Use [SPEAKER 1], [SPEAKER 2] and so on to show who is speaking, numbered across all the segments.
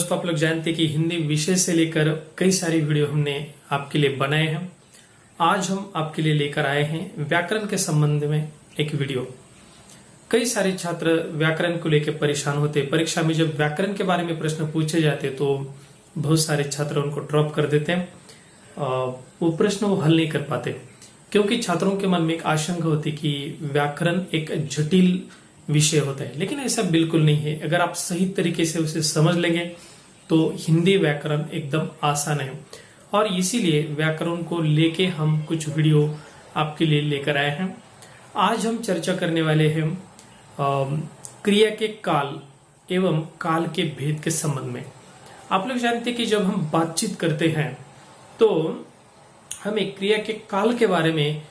[SPEAKER 1] दोस्तों, आप लोग जानते हैं कि हिंदी विषय से लेकर कई सारी वीडियो हमने आपके लिए बनाए हैं। आज हम आपके लिए लेकर आए हैं व्याकरण के संबंध में एक वीडियो। कई सारे छात्र व्याकरण को लेकर परेशान होते हैं। परीक्षा में जब व्याकरण के बारे में प्रश्न पूछे जाते तो बहुत सारे छात्र उनको ड्रॉप कर देते हैं। वो प्रश्न वो हल नहीं कर पाते, क्योंकि छात्रों के मन में एक आशंका होती कि व्याकरण एक जटिल विषय होता है, लेकिन ऐसा बिल्कुल नहीं है। अगर आप सही तरीके से उसे समझ लेंगे तो हिंदी व्याकरण एकदम आसान है। और इसीलिए व्याकरण को लेके हम कुछ वीडियो आपके लिए लेकर आए हैं। आज हम चर्चा करने वाले हैं क्रिया के काल एवं काल के भेद के संबंध में। आप लोग जानते हैं कि जब हम बातचीत करते हैं तो हमें क्रिया के काल के बारे में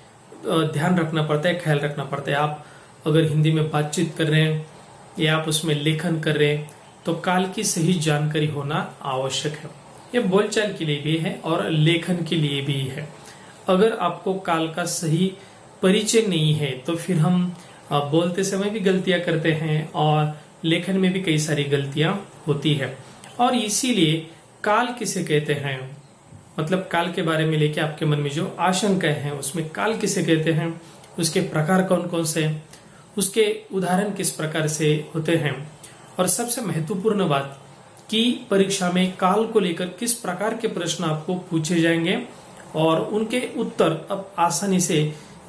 [SPEAKER 1] ध्यान रखना पड़ता है, ख्याल रखना पड़ता है। आप अगर हिंदी में बातचीत कर रहे हैं या आप उसमें लेखन कर रहे हैं तो काल की सही जानकारी होना आवश्यक है। ये बोलचाल के लिए भी है और लेखन के लिए भी है। अगर आपको काल का सही परिचय नहीं है तो फिर हम बोलते समय भी गलतियां करते हैं और लेखन में भी कई सारी गलतियां होती है। और इसीलिए काल किसे कहते हैं, मतलब काल के बारे में लेके आपके मन में जो आशंकाएं हैं उसमें काल किसे कहते हैं, उसके प्रकार कौन कौन से हैं, उसके उदाहरण किस प्रकार से होते हैं, और सबसे महत्वपूर्ण बात कि परीक्षा में काल को लेकर किस प्रकार के प्रश्न आपको पूछे जाएंगे और उनके उत्तर अब आसानी से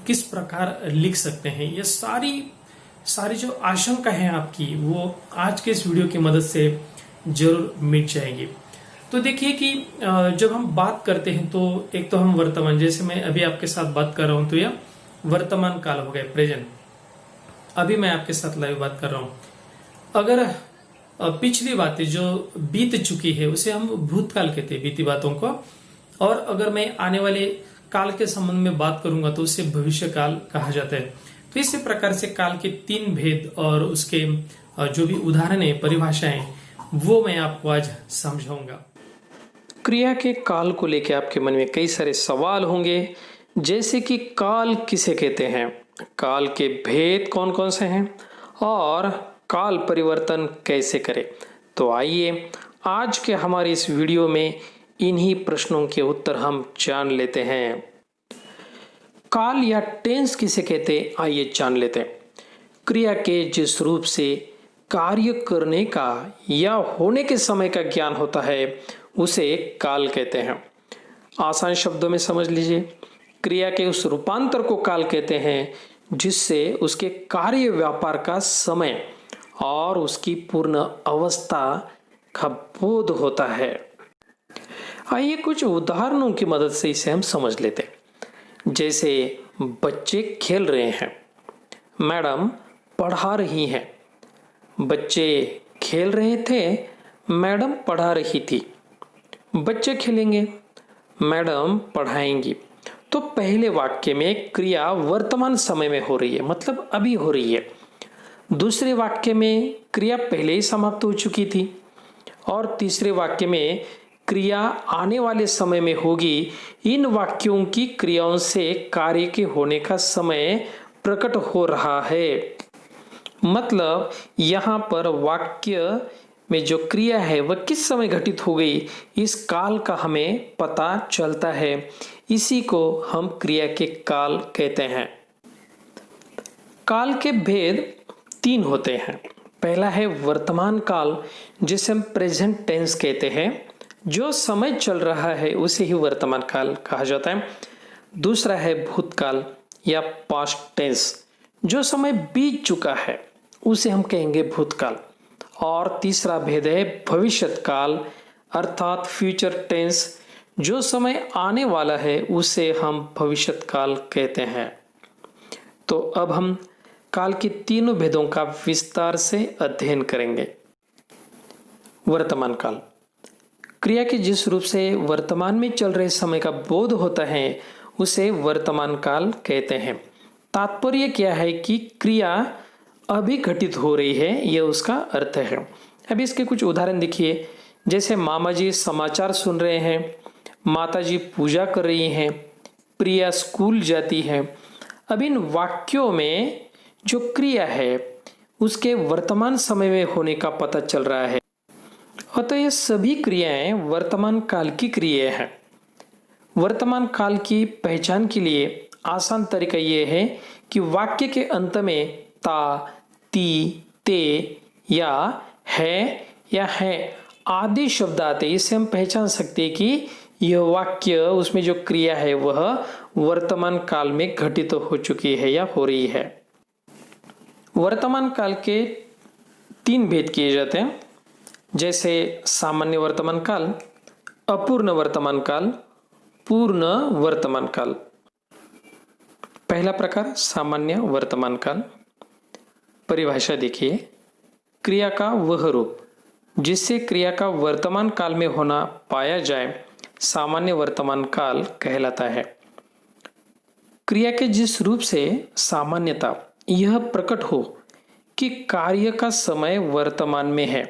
[SPEAKER 1] किस प्रकार लिख सकते हैं। ये सारी जो आशंका है आपकी वो आज के इस वीडियो की मदद से जरूर मिट जाएगी। तो देखिए कि जब हम बात करते हैं तो एक तो हम वर्तमान, जैसे मैं अभी आपके साथ बात कर रहा हूं तो यह वर्तमान काल हो गया, प्रेजेंट। अभी मैं आपके साथ लाइव बात कर रहा हूं। अगर पिछली बातें जो बीत चुकी है उसे हम भूतकाल कहते हैं, बीती बातों को। और अगर मैं आने वाले काल के संबंध में बात करूंगा तो उसे भविष्य काल कहा जाता है। तो इसी प्रकार से काल के तीन भेद और उसके जो भी उदाहरण है, परिभाषाएं, वो मैं आपको आज समझाऊंगा। क्रिया के काल को लेकर आपके मन में कई सारे सवाल होंगे, जैसे कि काल किसे कहते हैं, काल के भेद कौन कौन से हैं और काल परिवर्तन कैसे करें। तो आइए आज के हमारे इस वीडियो में इन्हीं प्रश्नों के उत्तर हम जान लेते हैं। काल या टेंस किसे कहते हैं, आइए जान लेते हैं। क्रिया के जिस रूप से कार्य करने का या होने के समय का ज्ञान होता है उसे काल कहते हैं। आसान शब्दों में समझ लीजिए, क्रिया के उस रूपांतर को काल कहते हैं जिससे उसके कार्य व्यापार का समय और उसकी पूर्ण अवस्था का बोध होता है। आइए कुछ उदाहरणों की मदद से इसे हम समझ लेते हैं। जैसे बच्चे खेल रहे हैं, मैडम पढ़ा रही हैं। बच्चे खेल रहे थे, मैडम पढ़ा रही थी। बच्चे खेलेंगे, मैडम पढ़ाएंगी। तो पहले वाक्य में क्रिया वर्तमान समय में हो रही है, मतलब अभी हो रही है। दूसरे वाक्य में क्रिया पहले ही समाप्त हो चुकी थी और तीसरे वाक्य में क्रिया आने वाले समय में होगी। इन वाक्यों की क्रियाओं से कार्य के होने का समय प्रकट हो रहा है। मतलब यहाँ पर वाक्य में जो क्रिया है वह किस समय घटित हो गई, इस काल का हमें पता चलता है। इसी को हम क्रिया के काल कहते हैं। काल के भेद तीन होते हैं। पहला है वर्तमान काल, जिसे हम प्रेजेंट टेंस कहते हैं। जो समय चल रहा है उसे ही वर्तमान काल कहा जाता है। दूसरा है भूतकाल या पास्ट टेंस, जो समय बीत चुका है उसे हम कहेंगे भूतकाल। और तीसरा भेद है भविष्यत काल अर्थात फ्यूचर टेंस, जो समय आने वाला है उसे हम भविष्यत काल कहते हैं। तो अब हम काल के तीनों भेदों का विस्तार से अध्ययन करेंगे। वर्तमान काल, क्रिया के जिस रूप से वर्तमान में चल रहे समय का बोध होता है उसे वर्तमान काल कहते हैं। तात्पर्य क्या है कि क्रिया अभी घटित हो रही है, यह उसका अर्थ है। अभी इसके कुछ उदाहरण देखिए। जैसे मामा जी समाचार सुन रहे हैं, माता जी पूजा कर रही हैं, प्रिया स्कूल जाती है। अब इन वाक्यों में जो क्रिया है उसके वर्तमान समय में होने का पता चल रहा है अतः ये सभी क्रियाएं वर्तमान काल की क्रियाएं हैं। वर्तमान काल की पहचान के लिए आसान तरीका यह है कि वाक्य के अंत में ता, ती, ते या है आदि शब्द आते, इससे हम पहचान सकते हैं कि यह वाक्य, उसमें जो क्रिया है वह वर्तमान काल में घटित हो चुकी है या हो रही है। वर्तमान काल के 3 भेद किए जाते हैं, जैसे सामान्य वर्तमान काल, अपूर्ण वर्तमान काल, पूर्ण वर्तमान काल। पहला प्रकार सामान्य वर्तमान काल। परिभाषा देखिए, क्रिया का वह रूप जिससे क्रिया का वर्तमान काल में होना पाया जाए सामान्य वर्तमान काल कहलाता है। क्रिया के जिस रूप से सामान्यता यह प्रकट हो कि कार्य का समय वर्तमान में है,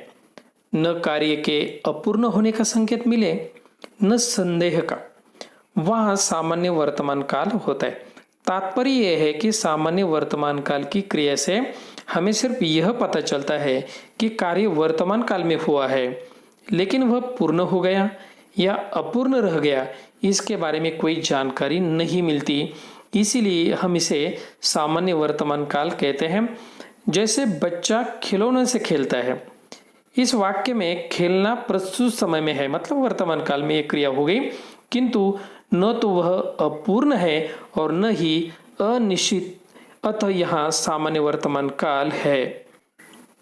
[SPEAKER 1] न कार्य के अपूर्ण होने का संकेत मिले न संदेह का, वह सामान्य वर्तमान काल होता है। तात्पर्य यह है कि सामान्य वर्तमान काल की क्रिया से हमें सिर्फ यह पता चलता है कि कार्य वर्तमान काल में हुआ है, लेकिन वह पूर्ण हो गया या अपूर्ण रह गया इसके बारे में कोई जानकारी नहीं मिलती। इसीलिए हम इसे सामान्य वर्तमान काल कहते हैं। जैसे बच्चा खिलौने से खेलता है, इस वाक्य में खेलना प्रस्तुत समय में है, मतलब वर्तमान काल में एक क्रिया हो गई, किंतु न तो वह अपूर्ण है और न ही अनिश्चित, अतः यहाँ सामान्य वर्तमान काल है।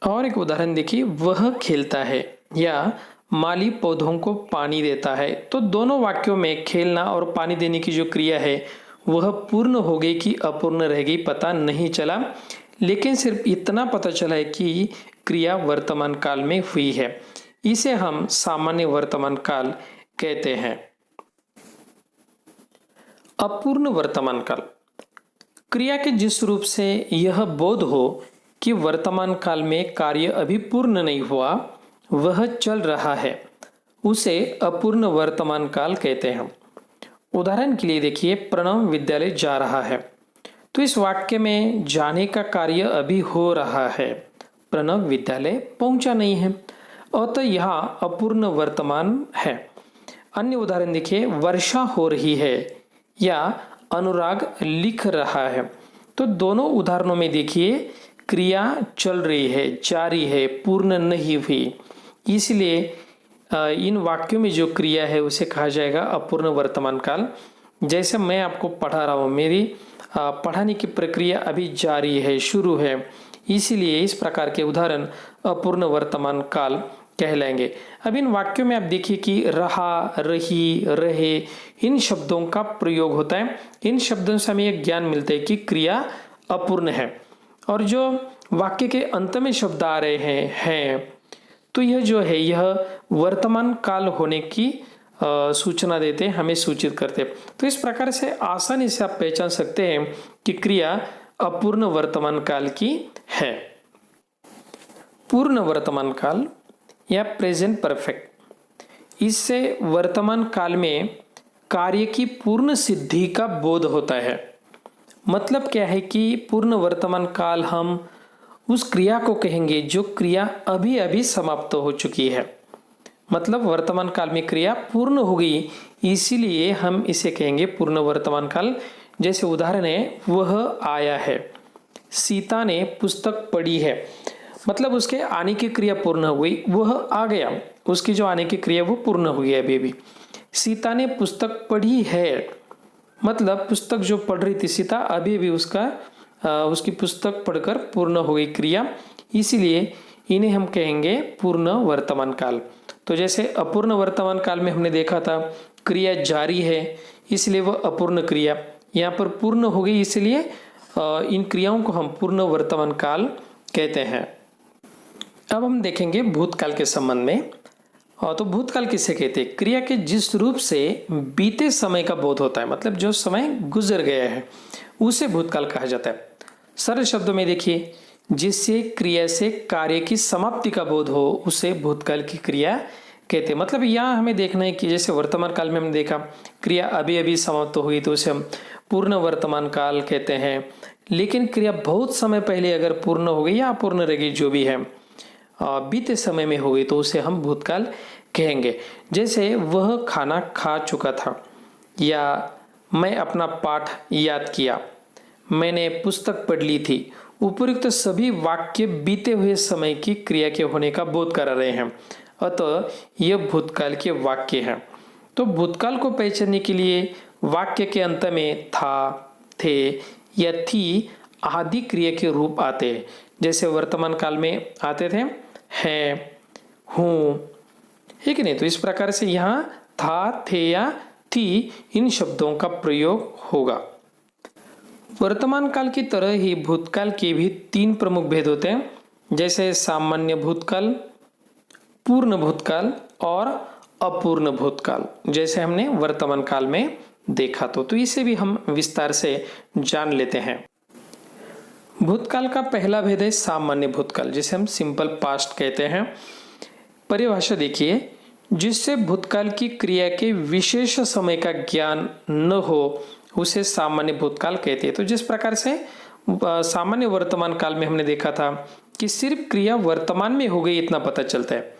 [SPEAKER 1] और एक उदाहरण देखिए, वह खेलता है या माली पौधों को पानी देता है। तो दोनों वाक्यों में खेलना और पानी देने की जो क्रिया है वह पूर्ण हो गई कि अपूर्ण रह गई पता नहीं चला, लेकिन सिर्फ इतना पता चला है कि क्रिया वर्तमान काल में हुई है। इसे हम सामान्य वर्तमान काल कहते हैं। अपूर्ण वर्तमान काल। क्रिया के जिस रूप से यह बोध हो कि वर्तमान काल में कार्य अभी पूर्ण नहीं हुआ, वह चल रहा है, उसे अपूर्ण वर्तमान काल कहते हैं। उदाहरण के लिए देखिए, प्रणव विद्यालय जा रहा है, तो इस वाक्य में जाने का कार्य अभी हो रहा है, प्रणव विद्यालय पहुंचा नहीं है, अतः यहाँ अपूर्ण वर्तमान है। अन्य उदाहरण देखिए, वर्षा हो रही है या अनुराग लिख रहा है। तो दोनों उदाहरणों में देखिए क्रिया चल रही है, जारी है, पूर्ण नहीं हुई, इसलिए इन वाक्यों में जो क्रिया है उसे कहा जाएगा अपूर्ण वर्तमान काल। जैसे मैं आपको पढ़ा रहा हूँ, मेरी पढ़ाने की प्रक्रिया अभी जारी है, शुरू है, इसीलिए इस प्रकार के उदाहरण अपूर्ण वर्तमान काल कहलाएंगे। अब इन वाक्यों में आप देखिए कि रहा, रही, रहे, इन शब्दों का प्रयोग होता है। इन शब्दों से हमें एक ज्ञान मिलता है कि क्रिया अपूर्ण है। और जो वाक्य के अंत में शब्द आ रहे हैं, तो यह जो है यह वर्तमान काल होने की सूचना देते हैं, हमें सूचित करते हैं। तो इस प्रकार से आसानी से आप पहचान सकते हैं कि क्रिया अपूर्ण वर्तमान काल की है। पूर्ण वर्तमान काल या प्रेजेंट परफेक्ट, इससे वर्तमान काल में कार्य की पूर्ण सिद्धि का बोध होता है। मतलब क्या है कि पूर्ण वर्तमान काल हम उस क्रिया को कहेंगे जो क्रिया अभी अभी समाप्त हो चुकी है, मतलब वर्तमान काल में क्रिया पूर्ण हो गई, इसीलिए हम इसे कहेंगे पूर्ण वर्तमान काल। जैसे उदाहरण है, वह आया है, सीता ने पुस्तक पढ़ी है, मतलब उसके आने की क्रिया पूर्ण हो गई, वह आ गया, उसकी जो आने की क्रिया वो पूर्ण हुई है अभी भी। सीता ने पुस्तक पढ़ी है, मतलब पुस्तक जो पढ़ रही थी सीता, अभी भी उसकी पुस्तक पढ़कर पूर्ण हो गई क्रिया, इसीलिए इन्हें हम कहेंगे पूर्ण वर्तमान काल। तो जैसे अपूर्ण वर्तमान काल में हमने देखा था क्रिया जारी है, इसलिए वह अपूर्ण क्रिया, यहाँ पर पूर्ण हो गई, इसलिए इन क्रियाओं को हम पूर्ण वर्तमान काल कहते हैं। अब हम देखेंगे भूतकाल के संबंध में। तो भूतकाल किसे कहते हैं? क्रिया के जिस रूप से बीते समय का बोध होता है, मतलब जो समय गुजर गया है उसे भूतकाल कहा जाता है। सरल शब्दों में देखिए, जिससे क्रिया से कार्य की समाप्ति का बोध हो उसे भूतकाल की क्रिया कहते हैं। मतलब यहाँ हमें देखना है कि जैसे वर्तमान काल में हमने देखा क्रिया अभी अभी समाप्त हुई तो उसे हम पूर्ण वर्तमान काल कहते हैं। लेकिन क्रिया बहुत समय पहले अगर पूर्ण हो गई या अपूर्ण रह गई जो भी है, बीते समय में हो गई तो उसे हम भूतकाल कहेंगे। जैसे वह खाना खा चुका था, या मैं अपना पाठ याद किया, मैंने पुस्तक पढ़ ली थी। उपयुक्त सभी वाक्य बीते हुए समय की क्रिया के होने का बोध करा रहे हैं, अतः यह भूतकाल के वाक्य हैं। तो भूतकाल को पहचानने के लिए वाक्य के अंत में था, थे या थी आदि क्रिया के रूप आते हैं। जैसे वर्तमान काल में आते थे है, हूँ, है कि नहीं। तो इस प्रकार से यहाँ था, थे या थी इन शब्दों का प्रयोग होगा। वर्तमान काल की तरह ही भूतकाल के भी 3 प्रमुख भेद होते हैं, जैसे सामान्य भूतकाल, पूर्ण भूतकाल और अपूर्ण भूतकाल, जैसे हमने वर्तमान काल में देखा। तो इसे भी हम विस्तार से जान लेते हैं। भूतकाल का पहला भेद है सामान्य भूतकाल, जिसे हम सिंपल पास्ट कहते हैं। परिभाषा देखिए, जिससे भूतकाल की क्रिया के विशेष समय का ज्ञान न हो उसे सामान्य भूतकाल कहते हैं। तो जिस प्रकार से सामान्य वर्तमान काल में हमने देखा था कि सिर्फ क्रिया वर्तमान में हो गई इतना पता चलता है,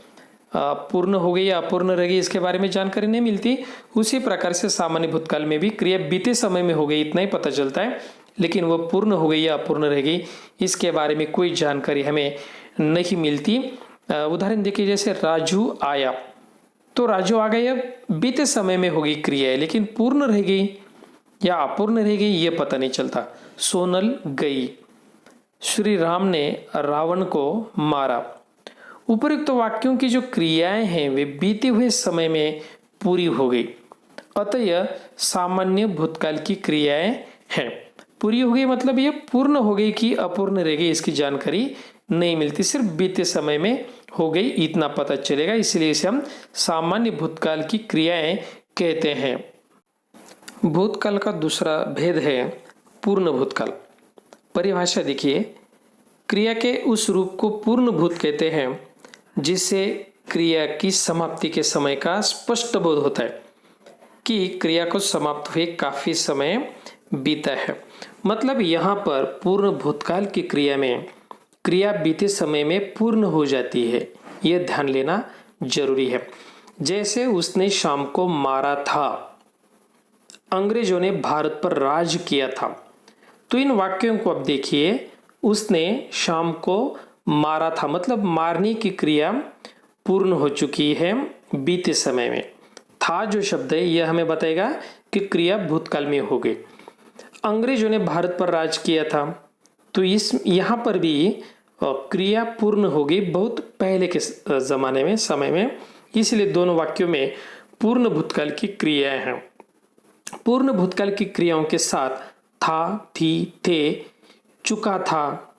[SPEAKER 1] पूर्ण हो गई या अपूर्ण रह गई इसके बारे में जानकारी नहीं मिलती, उसी प्रकार से सामान्य भूतकाल में भी क्रिया बीते समय में हो गई इतना ही पता चलता है, लेकिन वह पूर्ण हो गई या अपूर्ण रह गई इसके बारे में कोई जानकारी हमें नहीं मिलती। उदाहरण देखिए, जैसे राजू आया, तो राजू आ गया बीते समय में हो गई क्रिया है, लेकिन पूर्ण रह गई या अपूर्ण रह गई ये पता नहीं चलता। सोनल गई, श्री राम ने रावण को मारा। उपयुक्त वाक्यों की जो क्रियाएं हैं वे बीते हुए समय में पूरी हो गई, अतः यह सामान्य भूतकाल की क्रियाएं हैं। पूरी हो गई मतलब ये पूर्ण हो गई कि अपूर्ण रह गई इसकी जानकारी नहीं मिलती, सिर्फ बीते समय में हो गई इतना पता चलेगा, इसलिए इसे हम सामान्य भूतकाल की क्रियाएं कहते हैं। भूतकाल का दूसरा भेद है पूर्ण भूतकाल। परिभाषा देखिए, क्रिया के उस रूप को पूर्ण भूत कहते हैं जिससे क्रिया की समाप्ति के समय का स्पष्ट बोध होता है कि क्रिया को समाप्त हुए काफी समय बीता है। मतलब यहाँ पर पूर्ण भूतकाल की क्रिया में क्रिया बीते समय में पूर्ण हो जाती है, यह ध्यान लेना जरूरी है। जैसे उसने शाम को मारा था, अंग्रेजों ने भारत पर राज किया था। तो इन वाक्यों को अब देखिए, उसने शाम को मारा था मतलब मारने की क्रिया पूर्ण हो चुकी है बीते समय में। था जो शब्द है यह हमें बताएगा कि क्रिया भूतकाल में हो गई। अंग्रेजों ने भारत पर राज किया था, तो इस यहाँ पर भी क्रिया पूर्ण हो गई बहुत पहले के जमाने में, समय में, इसलिए दोनों वाक्यों में पूर्ण भूतकाल की क्रियाएं हैं। पूर्ण भूतकाल की क्रियाओं के साथ था, थी, थे, चुका था,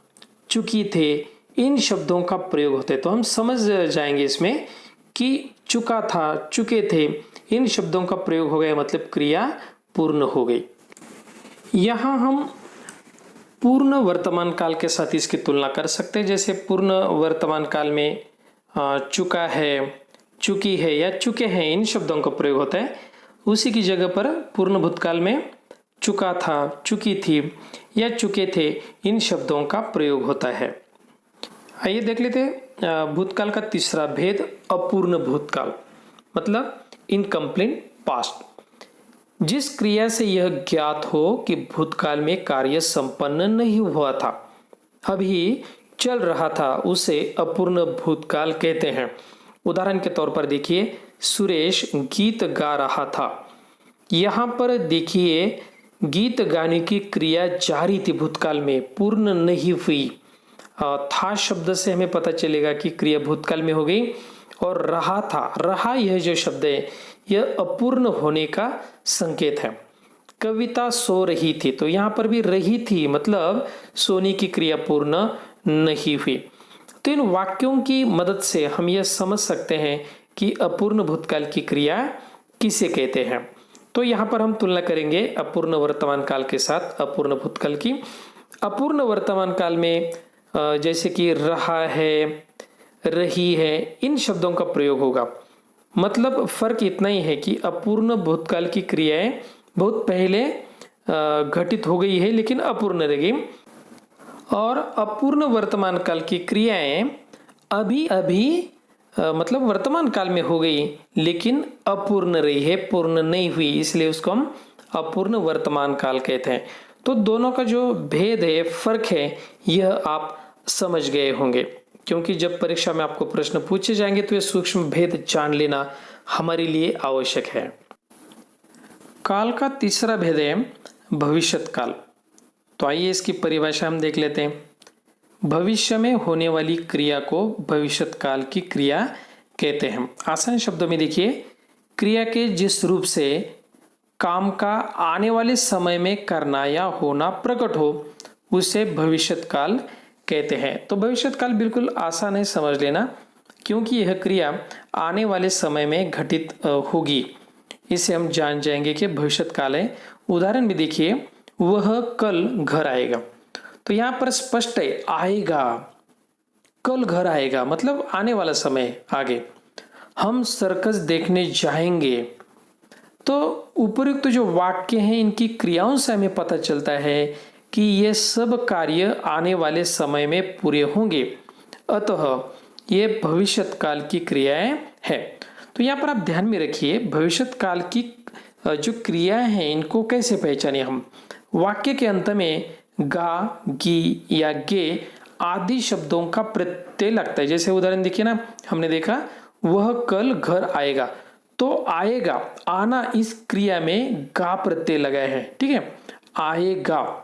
[SPEAKER 1] चुकी थे इन शब्दों का प्रयोग होते, तो हम समझ जाएंगे इसमें कि चुका था, चुके थे इन शब्दों का प्रयोग हो गया मतलब क्रिया पूर्ण हो गई। यहाँ हम पूर्ण वर्तमान काल के साथ इसकी तुलना कर सकते हैं। जैसे पूर्ण वर्तमान काल में चुका है, चुकी है या चुके हैं इन शब्दों का प्रयोग होता है, उसी की जगह पर पूर्ण भूतकाल में चुका था, चुकी थी या चुके थे इन शब्दों का प्रयोग होता है। आइए देख लेते हैं भूतकाल का तीसरा भेद अपूर्ण भूतकाल, मतलब इनकम्प्लीट पास्ट। जिस क्रिया से यह ज्ञात हो कि भूतकाल में कार्य संपन्न नहीं हुआ था, अभी चल रहा था, उसे अपूर्ण भूतकाल कहते हैं। उदाहरण के तौर पर देखिए, सुरेश गीत गा रहा था। यहाँ पर देखिए गीत गाने की क्रिया जारी थी भूतकाल में, पूर्ण नहीं हुई। था शब्द से हमें पता चलेगा कि क्रिया भूतकाल में हो गई, और रहा था, रहा यह जो शब्द है यह अपूर्ण होने का संकेत है। कविता सो रही थी, तो यहाँ पर भी रही थी मतलब सोने की क्रिया पूर्ण नहीं हुई। तो इन वाक्यों की मदद से हम यह समझ सकते हैं कि अपूर्ण भूतकाल की क्रिया किसे कहते हैं। तो यहाँ पर हम तुलना करेंगे अपूर्ण वर्तमान काल के साथ अपूर्ण भूतकाल की। अपूर्ण वर्तमान काल में जैसे कि रहा है, रही है इन शब्दों का प्रयोग होगा। मतलब फर्क इतना ही है कि अपूर्ण भूतकाल की क्रियाएं बहुत पहले घटित हो गई है लेकिन अपूर्ण रह गई, और अपूर्ण वर्तमान काल की क्रियाएं अभी अभी मतलब वर्तमान काल में हो गई, लेकिन अपूर्ण रही है, पूर्ण नहीं हुई, इसलिए उसको हम अपूर्ण वर्तमान काल कहते हैं। तो दोनों का जो भेद है, फर्क है, यह आप समझ गए होंगे, क्योंकि जब परीक्षा में आपको प्रश्न पूछे जाएंगे तो ये सूक्ष्म भेद जान लेना हमारे लिए आवश्यक है। काल का तीसरा भेद है भविष्यत काल। तो आइए इसकी परिभाषा हम देख लेते हैं। भविष्य में होने वाली क्रिया को भविष्यत काल की क्रिया कहते हैं। आसान शब्दों में देखिए, क्रिया के जिस रूप से काम का आने वाले समय में करना या होना प्रकट हो, उसे भविष्यत काल कहते हैं। तो भविष्यत काल बिल्कुल आसान है समझ लेना, क्योंकि यह क्रिया आने वाले समय में घटित होगी, इसे हम जान जाएंगे कि भविष्यत काल है। उदाहरण में देखिए, वह कल घर आएगा। तो यहां पर स्पष्ट है, आएगा, कल घर आएगा, मतलब आने वाला समय आगे। हम सर्कस देखने जाएंगे। तो उपयुक्त जो वाक्य हैं, इनकी क्रियाओं से हमें पता चलता है कि ये सब कार्य आने वाले समय में पूरे होंगे, अतः ये भविष्यत काल की क्रियाएं हैं। तो यहाँ पर आप ध्यान में रखिए, भविष्यत काल की जो क्रियाएं हैं, इनको कैसे पहचाने हम। वाक्य के अंत में गा, गी या गे आदि शब्दों का प्रत्यय लगता है। जैसे उदाहरण देखिए ना, हमने देखा वह कल घर आएगा, तो आएगा, आना, इस क्रिया में गा प्रत्यय लगाए हैं, ठीक है। आएगा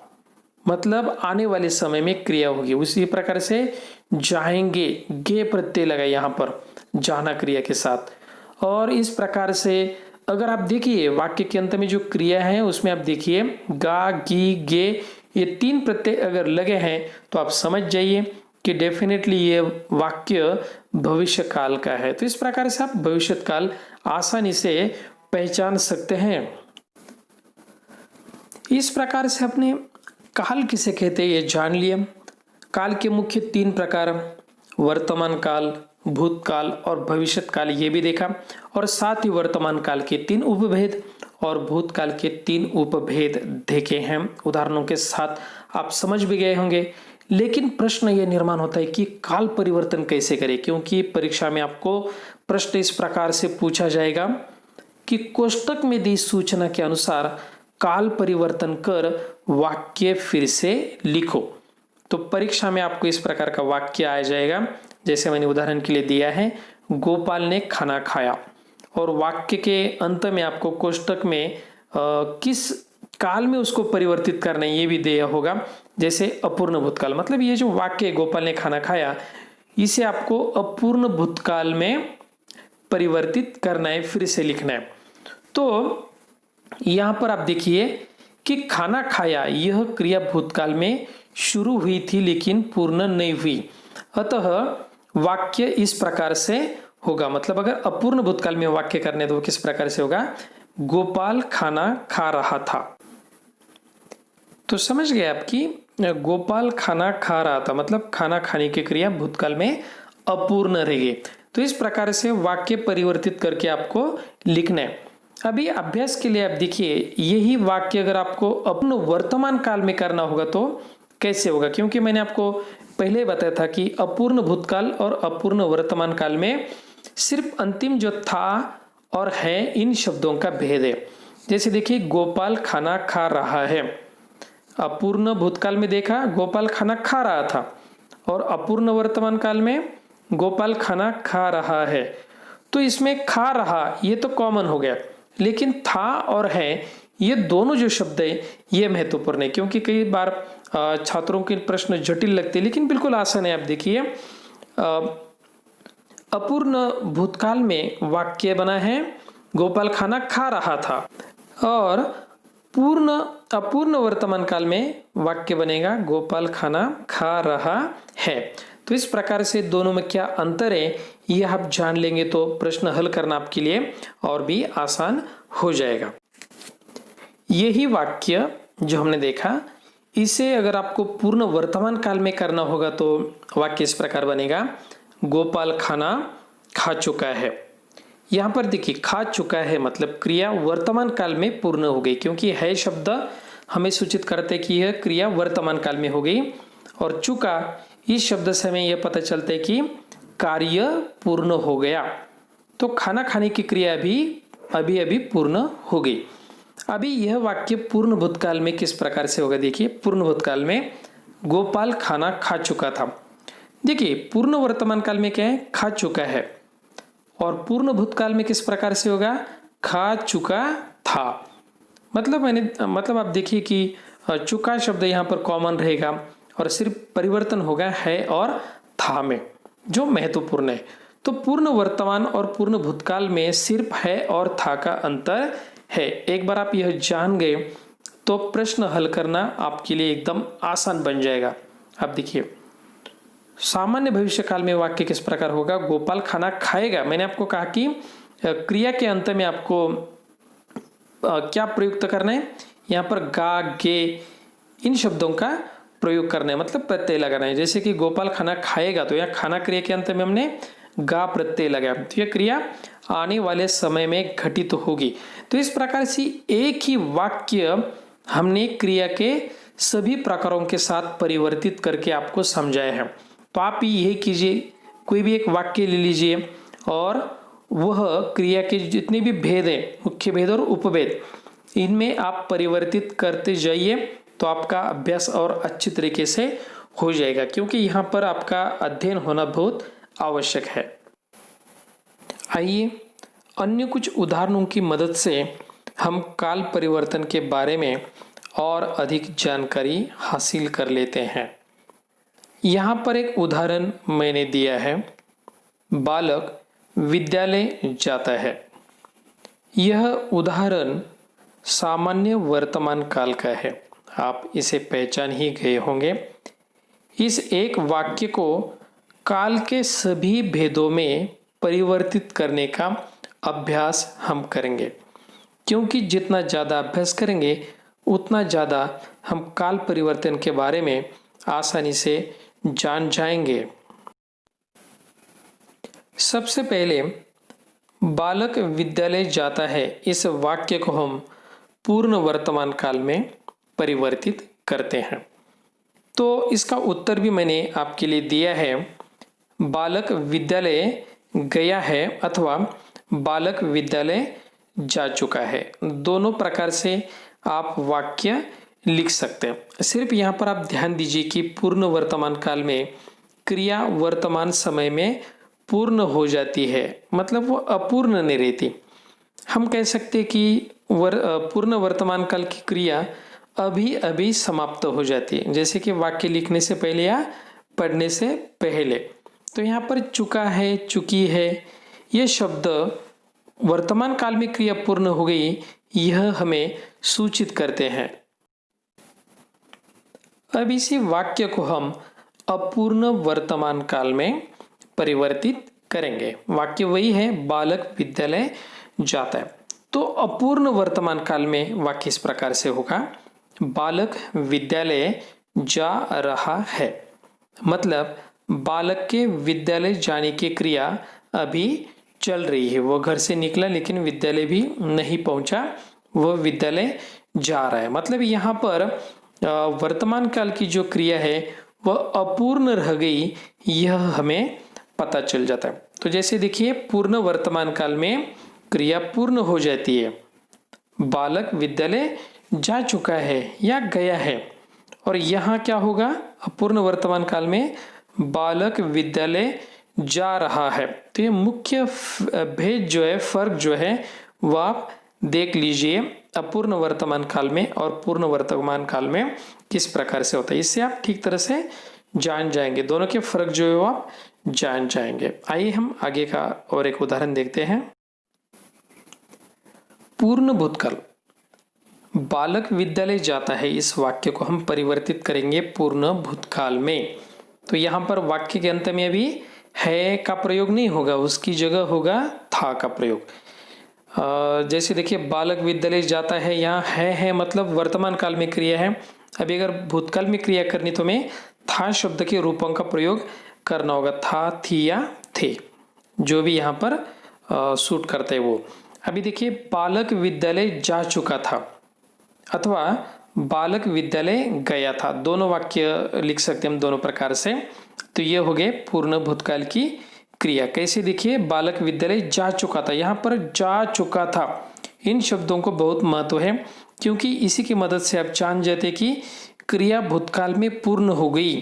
[SPEAKER 1] मतलब आने वाले समय में क्रिया होगी। उसी प्रकार से जाएंगे, गे प्रत्यय लगाए यहाँ पर जाना क्रिया के साथ। और इस प्रकार से अगर आप देखिए वाक्य के अंत में जो क्रिया है उसमें आप देखिए गा, गी, गे, ये 3 प्रत्यय अगर लगे हैं तो आप समझ जाइए कि डेफिनेटली ये वाक्य भविष्य काल का है। तो इस प्रकार से आप भविष्य काल आसानी से पहचान सकते हैं। इस प्रकार से आपने काल किसे कहते हैं ये जान लिया। काल के मुख्य 3 प्रकार, वर्तमान काल, भूतकाल और भविष्यत काल, ये भी देखा, और साथ ही वर्तमान काल के 3 उपभेद और भूतकाल के 3 उपभेद देखे हैं। उदाहरणों के साथ आप समझ भी गए होंगे। लेकिन प्रश्न यह निर्माण होता है कि काल परिवर्तन कैसे करें, क्योंकि परीक्षा में आपको प्रश्न इस प्रकार से पूछा जाएगा कि कोष्टक में दी सूचना के अनुसार काल परिवर्तन कर वाक्य फिर से लिखो। तो परीक्षा में आपको इस प्रकार का वाक्य आ जाएगा, जैसे मैंने उदाहरण के लिए दिया है, गोपाल ने खाना खाया, और वाक्य के अंत में आपको कोष्टक में किस काल में उसको परिवर्तित करना है ये भी दिया होगा, जैसे अपूर्ण भूतकाल। मतलब ये जो वाक्य है, गोपाल ने खाना खाया, इसे आपको अपूर्ण भूतकाल में परिवर्तित करना है, फिर से लिखना है। तो यहां पर आप देखिए कि खाना खाया, यह क्रिया भूतकाल में शुरू हुई थी लेकिन पूर्ण नहीं हुई, अतः वाक्य इस प्रकार से होगा। मतलब अगर अपूर्ण भूतकाल में वाक्य करने तो किस प्रकार से होगा, गोपाल खाना खा रहा था। तो समझ गए आपकी, गोपाल खाना खा रहा था मतलब खाना खाने की क्रिया भूतकाल में अपूर्ण रहेगी। तो इस प्रकार से वाक्य परिवर्तित करके आपको लिखना है। अभी अभ्यास के लिए आप देखिए, यही वाक्य अगर आपको अपने वर्तमान काल में करना होगा तो कैसे होगा, क्योंकि मैंने आपको पहले बताया था कि अपूर्ण भूतकाल और अपूर्ण वर्तमान काल में सिर्फ अंतिम जो था और है इन शब्दों का भेद है। जैसे देखिए, गोपाल खाना खा रहा है, अपूर्ण भूतकाल में देखा गोपाल खाना खा रहा था, और अपूर्ण वर्तमान काल में गोपाल खाना खा रहा है। तो इसमें खा रहा ये तो कॉमन हो गया, लेकिन था और है ये दोनों जो शब्द है ये महत्वपूर्ण है, क्योंकि कई बार छात्रों के प्रश्न जटिल लगते हैं, लेकिन बिल्कुल आसान है। आप देखिए, अपूर्ण भूतकाल में वाक्य बना है गोपाल खाना खा रहा था, और अपूर्ण वर्तमान काल में वाक्य बनेगा गोपाल खाना खा रहा है। तो इस प्रकार से दोनों में क्या अंतर है ये आप जान लेंगे तो प्रश्न हल करना आपके लिए और भी आसान हो जाएगा। यही वाक्य जो हमने देखा, इसे अगर आपको पूर्ण वर्तमान काल में करना होगा तो वाक्य इस प्रकार बनेगा, गोपाल खाना खा चुका है। यहां पर देखिए, खा चुका है मतलब क्रिया वर्तमान काल में पूर्ण हो गई, क्योंकि है शब्द हमें सूचित करते कि यह क्रिया वर्तमान काल में हो गई, और चुका इस शब्द से हमें यह पता चलता है कि कार्य पूर्ण हो गया। तो खाना खाने की क्रिया भी अभी अभी पूर्ण हो गई। अभी यह वाक्य पूर्ण भूतकाल में किस प्रकार से होगा? देखिए, पूर्ण भूतकाल में गोपाल खाना खा चुका था। देखिए, पूर्ण वर्तमान काल में क्या है? खा चुका है। और पूर्ण भूतकाल में किस प्रकार से होगा? खा चुका था। मतलब आप देखिए कि चुका शब्द यहाँ पर कॉमन रहेगा और सिर्फ परिवर्तन होगा है और था में, जो महत्वपूर्ण है। तो पूर्ण वर्तमान और पूर्ण भूतकाल में सिर्फ है और था का अंतर है। एक बार आप यह जान गए तो प्रश्न हल करना आपके लिए एकदम आसान बन जाएगा। अब देखिए, सामान्य भविष्य काल में वाक्य किस प्रकार होगा? गोपाल खाना खाएगा। मैंने आपको कहा कि क्रिया के अंत में आपको क्या प्रयुक्त करना है? यहाँ पर गा, गे इन शब्दों का प्रयोग करना है, मतलब प्रत्यय लगाना है। जैसे कि गोपाल खाना खाएगा, तो यहाँ खाना क्रिया के अंत में हमने गा प्रत्यय लगाया, तो यह क्रिया आने वाले समय में घटित होगी। तो इस प्रकार से एक ही वाक्य हमने क्रिया के सभी प्रकारों के साथ परिवर्तित करके आपको समझाया है। तो आप यही कीजिए, कोई भी एक वाक्य ले लीजिए और वह क्रिया के जितने भी भेद है, मुख्य भेद और उपभेद, इनमें आप परिवर्तित करते जाइए, तो आपका अभ्यास और अच्छी तरीके से हो जाएगा, क्योंकि यहाँ पर आपका अध्ययन होना बहुत आवश्यक है। आइए अन्य कुछ उदाहरणों की मदद से हम काल परिवर्तन के बारे में और अधिक जानकारी हासिल कर लेते हैं। यहाँ पर एक उदाहरण मैंने दिया है, बालक विद्यालय जाता है। यह उदाहरण सामान्य वर्तमान काल का है, आप इसे पहचान ही गए होंगे। इस एक वाक्य को काल के सभी भेदों में परिवर्तित करने का अभ्यास हम करेंगे, क्योंकि जितना ज़्यादा अभ्यास करेंगे उतना ज़्यादा हम काल परिवर्तन के बारे में आसानी से जान जाएंगे। सबसे पहले बालक विद्यालय जाता है, इस वाक्य को हम पूर्ण वर्तमान काल में परिवर्तित करते हैं। तो इसका उत्तर भी मैंने आपके लिए दिया है, बालक विद्यालय गया है अथवा बालक विद्यालय जा चुका है। दोनों प्रकार से आप वाक्य लिख सकते हैं। सिर्फ यहाँ पर आप ध्यान दीजिए कि पूर्ण वर्तमान काल में क्रिया वर्तमान समय में पूर्ण हो जाती है, मतलब वो अपूर्ण नहीं रहती। हम कह सकते कि पूर्ण वर्तमान काल की क्रिया अभी अभी समाप्त हो जाती है, जैसे कि वाक्य लिखने से पहले या पढ़ने से पहले। तो यहाँ पर चुका है, चुकी है, ये शब्द वर्तमान काल में क्रिया पूर्ण हो गई, यह हमें सूचित करते हैं। अब इसी वाक्य को हम अपूर्ण वर्तमान काल में परिवर्तित करेंगे। वाक्य वही है, बालक विद्यालय जाता है। तो अपूर्ण वर्तमान काल में वाक्य इस प्रकार से होगा, बालक विद्यालय जा रहा है। मतलब बालक के विद्यालय जाने की क्रिया अभी चल रही है। वो घर से निकला लेकिन विद्यालय भी नहीं पहुंचा, वह विद्यालय जा रहा है। मतलब यहाँ पर वर्तमान काल की जो क्रिया है वह अपूर्ण रह गई, यह हमें पता चल जाता है। तो जैसे देखिए, पूर्ण वर्तमान काल में क्रिया पूर्ण हो जाती है, बालक विद्यालय जा चुका है या गया है। और यहाँ क्या होगा? अपूर्ण वर्तमान काल में बालक विद्यालय जा रहा है। तो ये मुख्य भेद जो है, फर्क जो है, वह आप देख लीजिए अपूर्ण वर्तमान काल में और पूर्ण वर्तमान काल में किस प्रकार से होता है। इससे आप ठीक तरह से जान जाएंगे, दोनों के फर्क जो है वो आप जान जाएंगे। आइए हम आगे का और एक उदाहरण देखते हैं। पूर्ण भूतकाल, बालक विद्यालय जाता है, इस वाक्य को हम परिवर्तित करेंगे पूर्ण भूतकाल में। तो यहाँ पर वाक्य के अंत में अभी है का प्रयोग नहीं होगा, उसकी जगह होगा था का प्रयोग। जैसे देखिए, बालक विद्यालय जाता है, यहाँ है मतलब वर्तमान काल में क्रिया है। अभी अगर भूतकाल में क्रिया करनी तो हमें था शब्द के रूपों का प्रयोग करना होगा, था, थी या थे, जो भी यहाँ पर सूट करते हैं वो। अभी देखिए, बालक विद्यालय जा चुका था अथवा बालक विद्यालय गया था, दोनों वाक्य लिख सकते हैं हम दोनों प्रकार से। तो ये हो गए पूर्ण भूतकाल की क्रिया। कैसे देखिए, बालक विद्यालय जा चुका था, यहाँ पर जा चुका था, इन शब्दों को बहुत महत्व है क्योंकि इसी की मदद से आप जान जाते कि क्रिया भूतकाल में पूर्ण हो गई,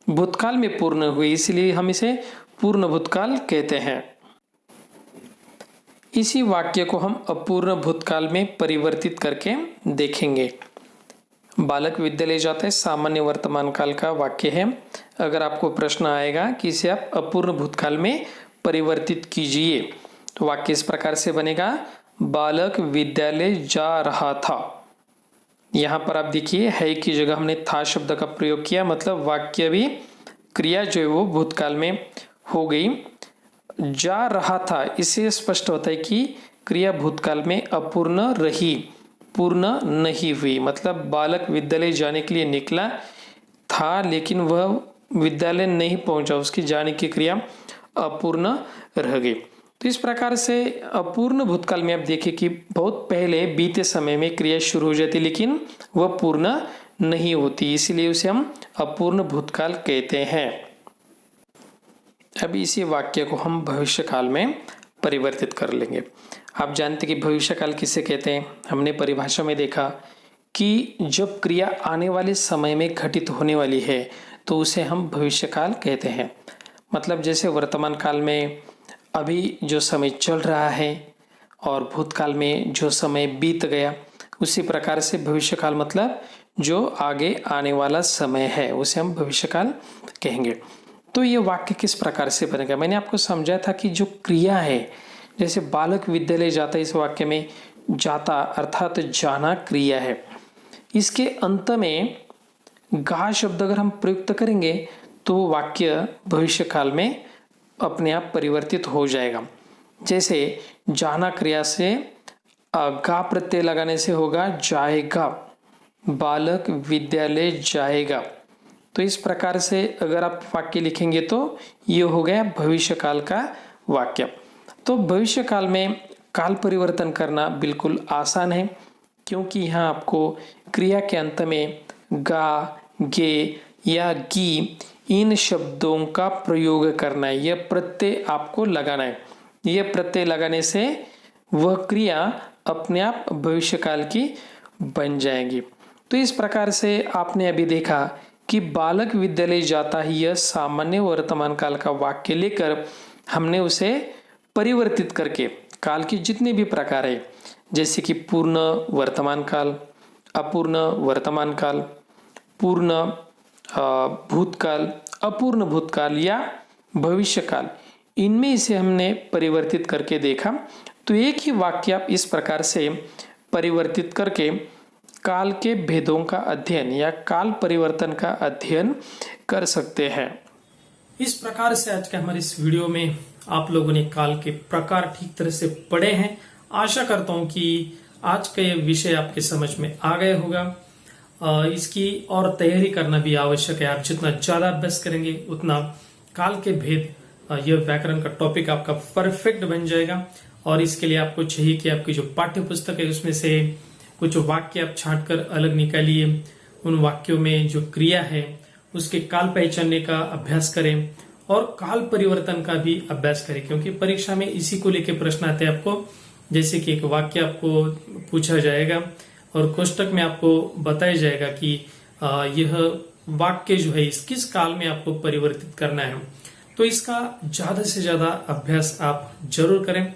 [SPEAKER 1] भूतकाल में पूर्ण हो गई, इसलिए हम इसे पूर्ण भूतकाल कहते हैं। इसी वाक्य को हम अपूर्ण भूतकाल में परिवर्तित करके देखेंगे। बालक विद्यालय जाता है सामान्य वर्तमान काल का वाक्य है। अगर आपको प्रश्न आएगा कि इसे आप अपूर्ण भूतकाल में परिवर्तित कीजिए तो वाक्य इस प्रकार से बनेगा, बालक विद्यालय जा रहा था। यहां पर आप देखिए है की जगह हमने था शब्द का प्रयोग किया, मतलब वाक्य भी क्रिया जो है वो भूतकाल में हो गई। जा रहा था, इससे स्पष्ट होता है कि क्रिया भूतकाल में अपूर्ण रही, पूर्ण नहीं हुई। मतलब बालक विद्यालय जाने के लिए निकला था लेकिन वह विद्यालय नहीं पहुंचा, उसकी जाने की क्रिया अपूर्ण रह गई। तो इस प्रकार से अपूर्ण भूतकाल में आप देखिए कि बहुत पहले बीते समय में क्रिया शुरू हो जाती लेकिन वह पूर्ण नहीं होती, इसीलिए उसे हम अपूर्ण भूतकाल कहते हैं। अब इसी वाक्य को हम भविष्य काल में परिवर्तित कर लेंगे। आप जानते कि भविष्य काल किसे कहते हैं, हमने परिभाषा में देखा कि जब क्रिया आने वाले समय में घटित होने वाली है तो उसे हम भविष्य काल कहते हैं। मतलब जैसे वर्तमान काल में अभी जो समय चल रहा है और भूतकाल में जो समय बीत गया, उसी प्रकार से भविष्य काल मतलब जो आगे आने वाला समय है उसे हम भविष्य काल कहेंगे। तो ये वाक्य किस प्रकार से बनेगा, मैंने आपको समझाया था कि जो क्रिया है, जैसे बालक विद्यालय जाता है, इस वाक्य में जाता अर्थात जाना क्रिया है। इसके अंत में गा शब्द अगर हम प्रयुक्त करेंगे तो वाक्य भविष्य काल में अपने आप परिवर्तित हो जाएगा। जैसे जाना क्रिया से गा प्रत्यय लगाने से होगा जाएगा, बालक विद्यालय जाएगा। तो इस प्रकार से अगर आप वाक्य लिखेंगे तो ये हो गया भविष्य काल का वाक्य। तो भविष्य काल में काल परिवर्तन करना बिल्कुल आसान है क्योंकि यहाँ आपको क्रिया के अंत में गा, गे या गी इन शब्दों का प्रयोग करना है, यह प्रत्यय आपको लगाना है। यह प्रत्यय लगाने से वह क्रिया अपने आप भविष्य काल की बन जाएगी। तो इस प्रकार से आपने अभी देखा कि बालक विद्यालय जाता है, यह सामान्य वर्तमान काल का वाक्य लेकर हमने उसे परिवर्तित करके काल के जितने भी प्रकार है, जैसे कि पूर्ण वर्तमान काल, अपूर्ण वर्तमान काल, पूर्ण भूतकाल, अपूर्ण भूतकाल या भविष्य काल, इनमें इसे हमने परिवर्तित करके देखा। तो एक ही वाक्य आप इस प्रकार से परिवर्तित करके काल के भेदों का अध्ययन या काल परिवर्तन का अध्ययन कर सकते हैं। इस प्रकार से आज के हमारे इस वीडियो में आप लोगों ने काल के प्रकार ठीक तरह से पढ़े हैं। आशा करता हूं कि आज का ये विषय आपके समझ में आ गया होगा। इसकी और तैयारी करना भी आवश्यक है। आप जितना ज्यादा अभ्यास करेंगे उतना काल के भेद, यह व्याकरण का टॉपिक आपका परफेक्ट बन जाएगा। और इसके लिए आपको चाहिए कि आपकी जो पाठ्य पुस्तक है उसमें से कुछ वाक्य आप छांटकर अलग निकालिए, उन वाक्यों में जो क्रिया है उसके काल पहचानने का अभ्यास करें और काल परिवर्तन का भी अभ्यास करें, क्योंकि परीक्षा में इसी को लेकर प्रश्न आते हैं आपको। जैसे कि एक वाक्य आपको पूछा जाएगा और कोष्टक में आपको बताया जाएगा कि यह वाक्य जो है इस किस काल में आपको परिवर्तित करना है। तो इसका ज्यादा से ज्यादा अभ्यास आप जरूर करें।